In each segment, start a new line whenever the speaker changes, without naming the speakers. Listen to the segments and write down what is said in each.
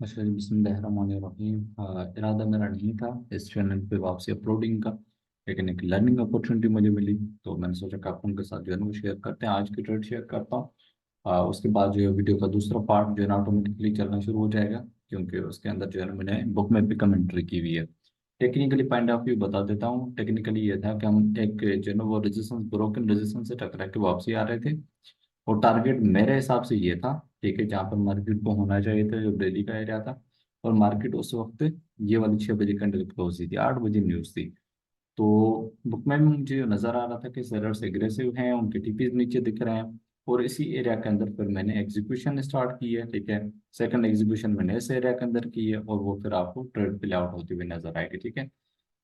अच्छा जी, बिस्मिल्लाहिर्रहमानिर्रहीम। इरादा मेरा नहीं था इस चैनल पे वापसी अपलोडिंग का, लेकिन एक लर्निंग अपॉर्चुनिटी मुझे मिली तो मैंने सोचा कि आप उनके साथ जो है ना वो शेयर करते हैं। आज की ट्रेड शेयर करता हूँ। उसके बाद जो है वीडियो का दूसरा पार्ट जो है ना ऑटोमेटिकली चलना शुरू हो जाएगा, क्योंकि उसके अंदर जो है ना मैंने बुक में भी कमेंट्री की हुई है। टेक्निकली पॉइंट ऑफ व्यू बता देता हूँ। टेक्निकली ये था कि हम एक जो है ना वो रेजिस्टेंस, ब्रोकन रेजिस्टेंस से टकरा के वापसी आ रहे थे। और टारगेट मेरे हिसाब से ये था, ठीक है, जहाँ पर मार्केट को होना चाहिए था, जो दिल्ली का एरिया था। और मार्केट उस वक्त ये वाली 6 बजे कैंडल क्लोज हुई थी, 8 बजे न्यूज थी। तो बुक में मुझे नजर आ रहा था कि सेलर्स एग्रेसिव हैं, उनके टीपीज नीचे दिख रहे हैं। और इसी एरिया के अंदर फिर मैंने एग्जीक्यूशन स्टार्ट की है, ठीक है। सेकंड एग्जीक्यूशन मैंने इस एरिया के अंदर की है, और वो फिर आपको ट्रेड प्ले आउट होती हुई नजर आएगी, ठीक है।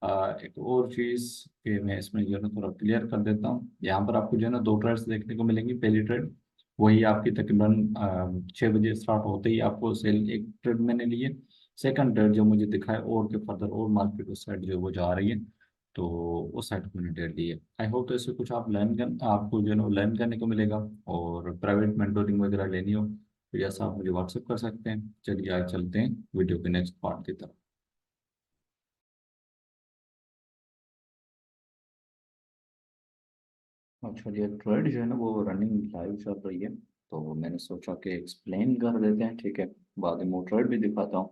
एक और चीज कि मैं इसमें जो है ना थोड़ा क्लियर कर देता हूँ। यहाँ पर आपको जो है ना दो ट्रेड्स देखने को मिलेंगी। पहली ट्रेड वही आपकी तकरीबन 6 बजे स्टार्ट होते ही आपको सेल एक ट्रेड मैंने ली है। सेकंड ट्रेड जो मुझे दिखा है और के फर्दर और मार्केट उस साइड जो है वो जा रही है, तो उस साइड को मैंने ट्रेड ली है। आई होप तो इससे कुछ आपको जो है ना लर्न करने को मिलेगा। और प्राइवेट मेंटोरिंग वगैरह लेनी हो तो ऐसा आप मुझे व्हाट्सएप कर सकते हैं। चलिए आज चलते हैं वीडियो के नेक्स्ट पार्ट की तरफ। अच्छा जी, ट्रेड जो है ना वो रनिंग लाइव चल रही है, तो मैंने सोचा कि एक्सप्लेन कर देते हैं, ठीक है। बाद में वो ट्रेड भी दिखाता हूँ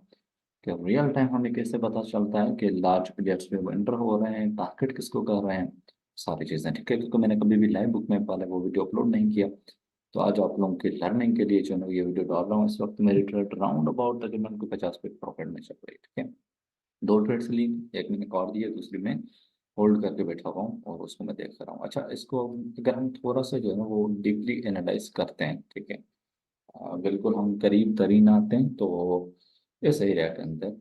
कि रियल टाइम हमें कैसे पता चलता है कि लार्ज प्लेयर्स में एंटर हो रहे हैं, टारगेट किसको कर रहे हैं, सारी चीज़ें, ठीक है। क्योंकि मैंने कभी भी लाइव बुक में वाला वो वीडियो अपलोड नहीं किया, तो आज आप लोगों की लर्निंग के लिए जो है ना ये वीडियो डाल रहा हूँ। इस वक्त मेरी ट्रेड राउंड अबाउट तकरीबन को 50 प्रॉफिट में चल रही है, ठीक है। दो ट्रेड्स ली, एक मैंने कॉल दी है, दूसरी में होल्ड करके बैठा हुआ हूँ और उसको मैं देख रहा हूँ। अच्छा, इसको अगर हम थोड़ा सा जो है ना वो डीपली एनालाइज करते हैं, ठीक है। बिल्कुल हम करीब तरीन आते हैं तो इस एरिया के अंदर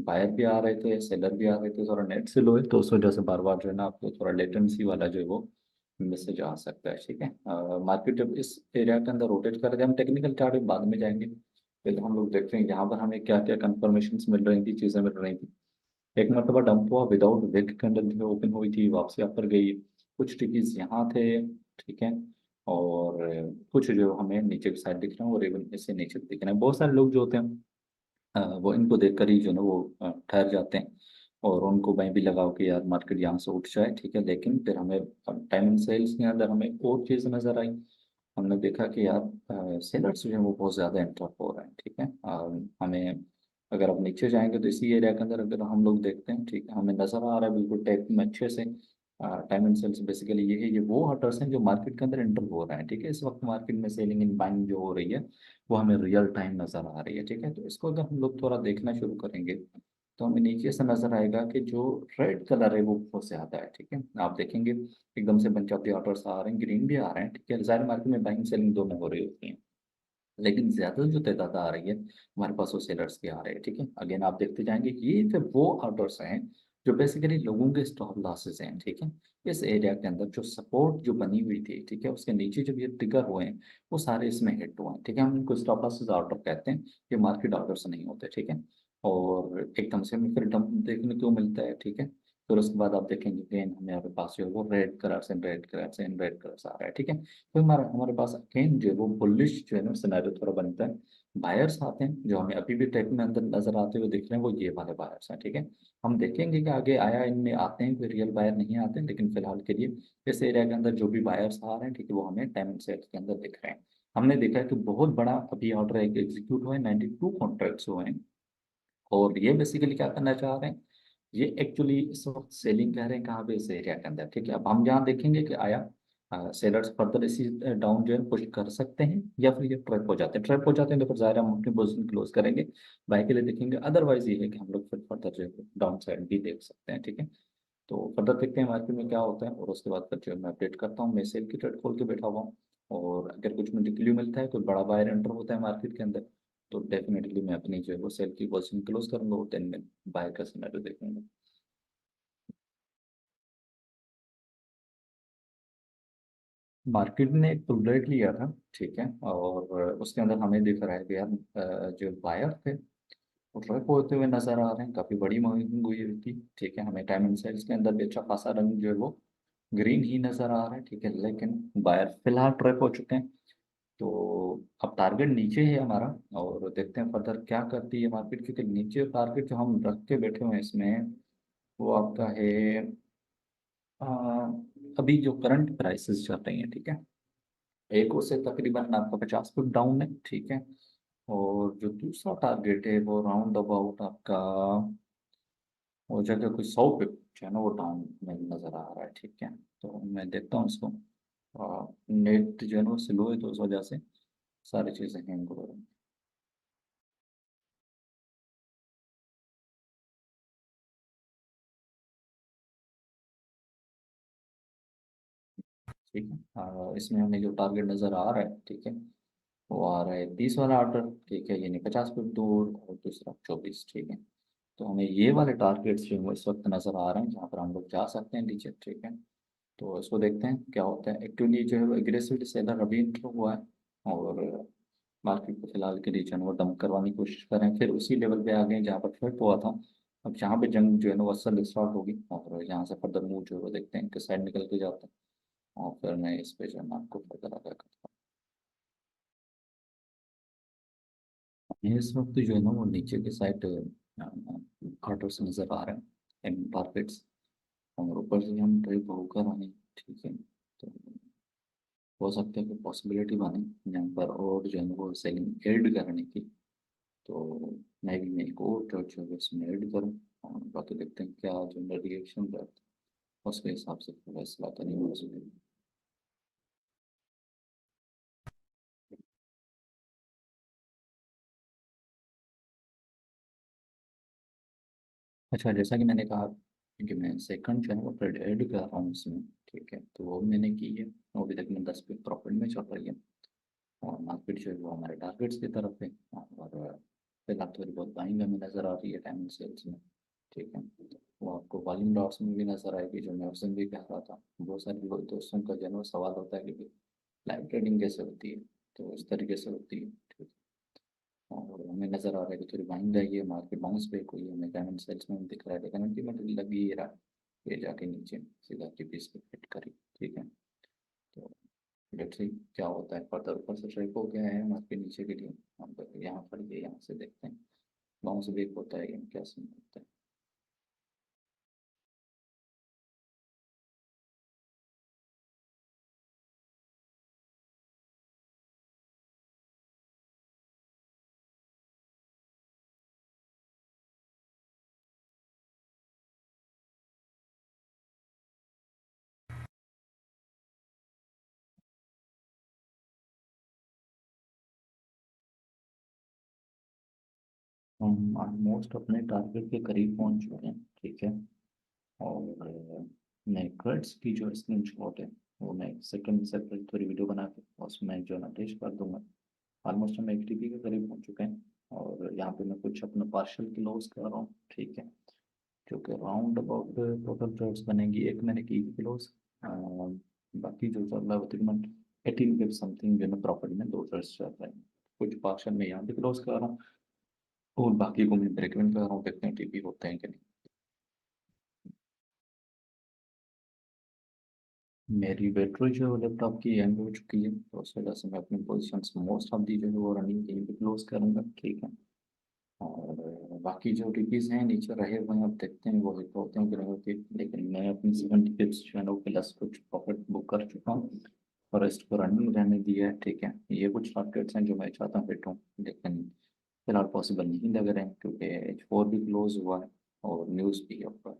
बायर भी आ रहे थे, सेलर भी आ रहे थे, थोड़ा नेट से लो है तो उस वजह से बार बार जो है ना आपको थोड़ा लेटेंसी वाला जो है वो मैसेज आ सकता है, ठीक है। मार्केट जब इस एरिया के अंदर रोटेट कर रहे थे, हम टेक्निकल चार्ट में बाद में जाएंगे। पहले हम लोग देखते हैं यहाँ पर हमें क्या क्या कंफर्मेशन मिल रही थी, चीज़ें मिल रही थी। एक मरतबा डंप हुआ, विदाउट विग कैंडल जो ओपन हुई थी, वापसी अपर गई। कुछ टिकीज यहाँ थे, ठीक है। और कुछ जो हमें नीचे की साइड दिख रहे हैं और इवन इससे नीचे दिख रहे हैं। बहुत सारे लोग जो होते हैं वो इनको देखकर ही जो है ना वो ठहर जाते हैं और उनको वहीं भी लगाओ कि यार मार्केट यहाँ से उठ जाए, ठीक है। लेकिन फिर हमें टाइम एंड सेल्स के अंदर हमें और चीज़ नजर आई। हमने देखा कि यार सेलर्स जो है वो बहुत ज़्यादा एंटर हो रहे हैं, ठीक है। हमें अगर आप नीचे जाएंगे तो इसी एरिया के अंदर अगर हम लोग देखते हैं, ठीक है, हमें नज़र आ रहा है बिल्कुल टेक में अच्छे से। टाइम एंड सेल्स बेसिकली ये है, ये वो हटर्स हैं जो मार्केट के अंदर एंटर हो रहे हैं, ठीक है। इस वक्त मार्केट में सेलिंग इन बाइंग जो हो रही है वो हमें रियल टाइम नज़र आ रही है, ठीक है। तो इसको अगर हम लोग थोड़ा देखना शुरू करेंगे तो हमें नीचे से नजर आएगा कि जो रेड कलर है वो बहुत ज्यादा है, ठीक है। आप देखेंगे एकदम से बंच ऑफ द ऑर्डर्स आ रहे हैं, ग्रीन भी आ रहे हैं, ठीक है। जाहिर मार्केट में बाइंग सेलिंग दोनों हो रही होती है, लेकिन ज्यादा जो तादाद आ रही है हमारे पास वो सेलर्स के आ रहे हैं, ठीक है। अगेन आप देखते जाएंगे कि ये फिर वो ऑर्डर्स हैं जो बेसिकली लोगों के स्टॉप लॉसेस हैं, ठीक है। इस एरिया के अंदर जो सपोर्ट जो बनी हुई थी, ठीक है, उसके नीचे जब ये ट्रिगर हुए हैं वो सारे इसमें हिट हुए हैं, ठीक है। हम इनको स्टॉप लॉसेस ऑर्डर कहते हैं, ये मार्केट ऑर्डर्स नहीं होते, ठीक है। और एकदम से हमें फिर डंप देखने को मिलता है, ठीक है। फिर उसके बाद आप देखेंगे अगेन हमारे पास जो है वो red colours and red colours and red colours आ रहा है, ठीक है। तो हमारे हमारे पास अगेन जो है वो बुलिश जो है ना सिनेरियो थोड़ा बनता है। बायर्स आते हैं जो हमें अभी भी टेक में अंदर नजर आते हुए दिख रहे हैं, वो ये वाले बायर्स हैं, ठीक है। हम देखेंगे कि आगे आया इनमें आते हैं कोई रियल बायर नहीं आते हैं, लेकिन फिलहाल के लिए इस एरिया के अंदर जो भी बायर्स आ रहे हैं, ठीक है, वो हमें टाइम एंड सेल्स के अंदर दिख रहे हैं। हमने देखा है कि बहुत बड़ा अभी ऑर्डर एक एग्जीक्यूट हुआ है, 92 कॉन्ट्रैक्ट्स हुए हैं। और ये बेसिकली क्या करना चाह रहे हैं, ये एक्चुअली इस वक्त सेलिंग कह रहे हैं कहाँ पे, इस एरिया के अंदर, ठीक है। अब हम यहाँ देखेंगे कि आया सेलर्स फर्दर इसी डाउन जो है पुश कर सकते हैं या फिर ये ट्रैप हो जाते हैं। ट्रैप हो जाते हैं तो फिर ज़ाहिर है हम अपनी पोजीशन क्लोज करेंगे, बाय के लिए देखेंगे। अदरवाइज ये है कि हम लोग फिर फर्दर जो है डाउन साइड भी देख सकते हैं, ठीक है। तो फर्दर देखते हैं मार्केट में क्या होता है और उसके बाद फिर जो है मैं अपडेट करता हूँ। मैं सेल की ट्रेड खोल के बैठा हुआ हूँ और अगर कुछ मुझे क्ल्यू मिलता है, कोई बड़ा बायर एंटर होता है मार्केट के अंदर, तो डेफिनेटली मैं अपनी जो है वो सेल की पोजीशन क्लोज करूंगा और देन मैं बाय का सिनेरियो देखूंगा। मार्केट ने एक बुलेट लिया था, ठीक है। और उसके अंदर हमें दिख रहा है कि यार जो बायर थे वो ट्रैप होते हुए नजर आ रहे हैं, काफी बड़ी मूविंग हुई थी, ठीक है। हमें टाइम एंड सेल्स के अंदर भी अच्छा खासा रंग जो है वो ग्रीन ही नजर आ रहा है, ठीक है। लेकिन बायर फिलहाल ट्रैप हो चुके हैं। तो अब टारगेट नीचे है हमारा, और देखते हैं फर्दर क्या करती है मार्केट, क्योंकि नीचे टारगेट जो हम रख के बैठे हुए हैं इसमें, वो आपका है आ, अभी जो करंट प्राइसेस चल रही हैं, ठीक है, एक उससे तकरीबन आपका 50 पिप डाउन है, ठीक है। और जो दूसरा टारगेट है वो राउंड अबाउट आपका हो जाएगा कोई 100 पिप जो है ना, वो डाउन में नज़र आ रहा है, ठीक है। तो मैं देखता हूँ इसको, नेट जो है ना वो स्लो है, तो उस वजह से सारी चीज़ें हैंग हो रही हैं। ठीक है, इसमें हमें जो टारगेट नज़र आ रहा है, ठीक है, वो आ रहा है 30 वाला ऑर्डर, ठीक है, यानी 50 पिप दूर, और दूसरा 24, ठीक है। तो हमें ये वाले टारगेट्स जो हैं वो इस वक्त नज़र आ रहे हैं, जहाँ पर हम लोग जा सकते हैं नीचे, ठीक है। तो इसको देखते हैं क्या होता है। एक्चुअली जो है वो एग्रेसिव सेलर अभी इंटर हुआ है, और मार्केट को फिलहाल के लिए जो है ना वो डंप करवाने की कोशिश कर रहे हैं, फिर उसी लेवल पे आ गए जहाँ पर फ्लिप हुआ था। अब जहाँ पे जंग जो है ना वो असल स्टार्ट होगी, और यहाँ से फर्दर मूव जो है वो देखते हैं किस साइड निकल के जाता है, और फिर मैं इस पे जो है ना आपको फर्दर आगे करता हूँ। ये इस वक्त जो है ना वो नीचे के साइड ऑर्डर्स नज़र आ रहे हैं इन टारगेट्स, और ऊपर से हम ट्रेड होकर आए, ठीक है। तो हो सकता है कि पॉसिबिलिटी बने यहाँ पर, और जो है ना वो सेलिंग ऐड करने की। तो मैं एक और ट्रेड जो है इसमें ऐड करूँ, और बाकी देखते हैं क्या जो रिएक्शन रहता है, उसके हिसाब से फिर फैसला करेंगे उसमें। अच्छा, जैसा कि मैंने कहा कि मैं सेकंड जो है वो ट्रेड ऐड कर रहा हूँ इसमें, ठीक है, तो वो मैंने की है। वो अभी तक मैं 10 पे प्रॉफिट में चल रही है, और मार्केट जो है वो हमारे टारगेट्स की तरफ है, और फिलहाल थोड़ी बहुत बाइंग हमें नज़र आ रही है टाइमिंग सेल्स में, ठीक है। वो आपको वॉल्यूम लॉट्स में भी नज़र आएगी, जो मैं उस दिन भी कह रहा था। बहुत सारे लोग दोस्तों का जो है ना वो सवाल होता है कि लाइव ट्रेडिंग कैसे होती है, तो इस तरीके से होती है, ठीक है। और हमें नज़र आ रहा है कि थोड़ी बाइंग आई है, मार्केट बाउंस बैक हुई है, हमें डायमंड सेल्स में भी दिख रहा है, लेकिन अल्टीमेटली लग ही रहा है ये जाके नीचे सीधा की पीस पे फिट करी, ठीक है। तो लेट्स सी क्या होता है फर्दर। ऊपर से ट्रेक हो गया है मार्केट नीचे के लिए, हम लोग यहाँ पर ये यहाँ से देखते हैं बाउंस बैक होता है या क्या सीन होता है। हम ऑलमोस्ट अपने टारगेट के करीब पहुंच चुके हैं, ठीक है। और मैं क्रेड्स की जो स्क्रीन शॉट है वो मैं सेकंड सेपरेट थोड़ी वीडियो बना के उसमें जो ना पेश कर दूंगा। ऑलमोस्ट हम 1 TP के करीब पहुंच चुके हैं, और यहाँ पे मैं कुछ अपना पार्शियल क्लोज कर रहा हूँ, ठीक है, जो कि राउंड अबाउट टोटल ट्रेड्स बनेगी। एक मैंने की क्लोज, बाकी जो चल रहा है वो तकरीबन 18 पिप समथिंग जो है प्रॉफिट में दो ट्रेड्स चल रहे हैं। कुछ पार्शियल में यहाँ पे क्लोज कर रहा हूँ, और बाकी को मैं ब्रेक इवन कर रहा हूँ, देखते हैं टीपी होते हैं कि नहीं। मेरी बैटरी जो है लैपटॉप की एंड हो चुकी है, तो उस वजह से मैं अपनी पोजीशंस मोस्ट ऑफ दी जो है वो रनिंग यहीं पे क्लोज करूँगा, ठीक है। और बाकी जो टिपीज हैं नीचे रहे हुए हैं, अब देखते हैं वो हिट होते हैं कि नहीं होते, लेकिन मैं अपनी 70 पिप्स जो है ना वो प्लस कुछ प्रॉफिट बुक कर चुका हूँ, और रेस्ट को रनिंग रहने दिया है, ठीक है। ये कुछ टारगेट्स हैं जो मैं चाहता हूँ हिट हूँ, लेकिन फिलहाल पॉसिबल नहीं लग रहे हैं, क्योंकि H4 भी क्लोज हुआ है और न्यूज़ भी है ऊपर।